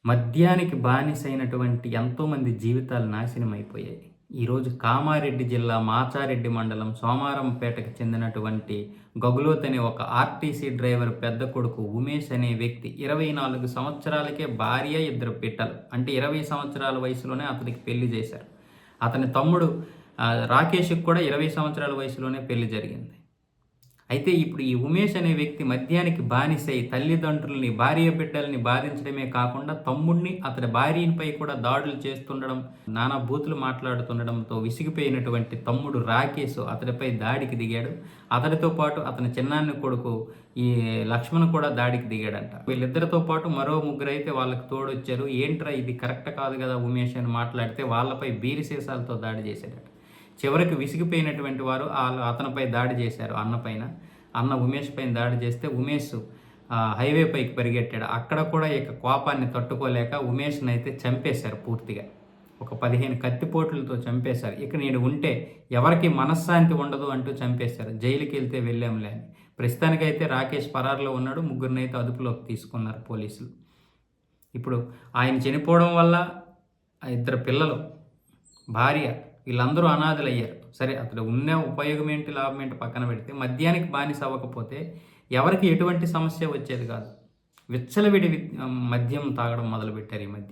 మద్యానికి బానిసైనటువంటి ఎంతోమంది జీవితాలు నాశనం అయిపోయాయి. ఈరోజు కామారెడ్డి జిల్లా మాచారెడ్డి మండలం సోమారంపేటకు చెందినటువంటి గగులోత్ అనే ఒక ఆర్టీసీ డ్రైవర్ పెద్ద కొడుకు ఉమేష్ అనే వ్యక్తి 24 సంవత్సరాలకే భార్య, 2 బిడ్డలు. అంటే 20 సంవత్సరాల వయసులోనే అతనికి పెళ్లి చేశారు. అతని తమ్ముడు రాకేష్‌కి కూడా 20 సంవత్సరాల వయసులోనే పెళ్లి జరిగింది. అయితే ఇప్పుడు ఈ ఉమేష్ అనే వ్యక్తి మద్యానికి బానిసై తల్లిదండ్రుల్ని, భార్య బిడ్డల్ని బాధించడమే కాకుండా తమ్ముడిని, అతడి భార్యపై కూడా దాడులు చేస్తుండడం, నానా బూతులు మాట్లాడుతుండడంతో విసిగిపోయినటువంటి తమ్ముడు రాకేష్ అతడిపై దాడికి దిగాడు. అతడితో పాటు అతని చిన్నాన్న కొడుకు ఈ లక్ష్మణ్ కూడా దాడికి దిగాడంట. వీళ్ళిద్దరితో పాటు మరో ముగ్గురైతే వాళ్ళకి తోడొచ్చారు. ఏంట్రా ఇది కరెక్ట్ కాదు కదా ఉమేష్ అని మాట్లాడితే వాళ్ళపై బీరి సీసాలతో దాడి చేశాడట. చివరికి విసిగిపోయినటువంటి వారు అతనిపై దాడి చేశారు. అన్న ఉమేష్ పైన దాడి చేస్తే ఉమేష్ హైవే పైకి పరిగెట్టాడు. అక్కడ కూడా ఇక కోపాన్ని తట్టుకోలేక ఉమేష్ని అయితే చంపేశారు పూర్తిగా. ఒక 15 కత్తిపోట్లతో చంపేశారు. ఇక నేను ఉంటే ఎవరికి మనశ్శాంతి ఉండదు అంటూ చంపేశారు. జైలుకి వెళ్తే వెళ్ళాంలే అని. ప్రస్తుతానికైతే రాకేష్ పరారులో ఉన్నాడు. ముగ్గురిని అయితే అదుపులోకి తీసుకున్నారు పోలీసులు. ఇప్పుడు ఆయన చనిపోవడం వల్ల 2 పిల్లలు, భార్య వీళ్ళందరూ అనాథలయ్యారు. సరే అతడు ఉన్న ఉపయోగం ఏంటి, లాభం ఏంటి పక్కన పెడితే మద్యానికి బానిస అవ్వకపోతే ఎవరికి ఎటువంటి సమస్య వచ్చేది కాదు. విచ్చలవిడి మద్యం తాగడం మొదలుపెట్టారు ఈ మధ్య.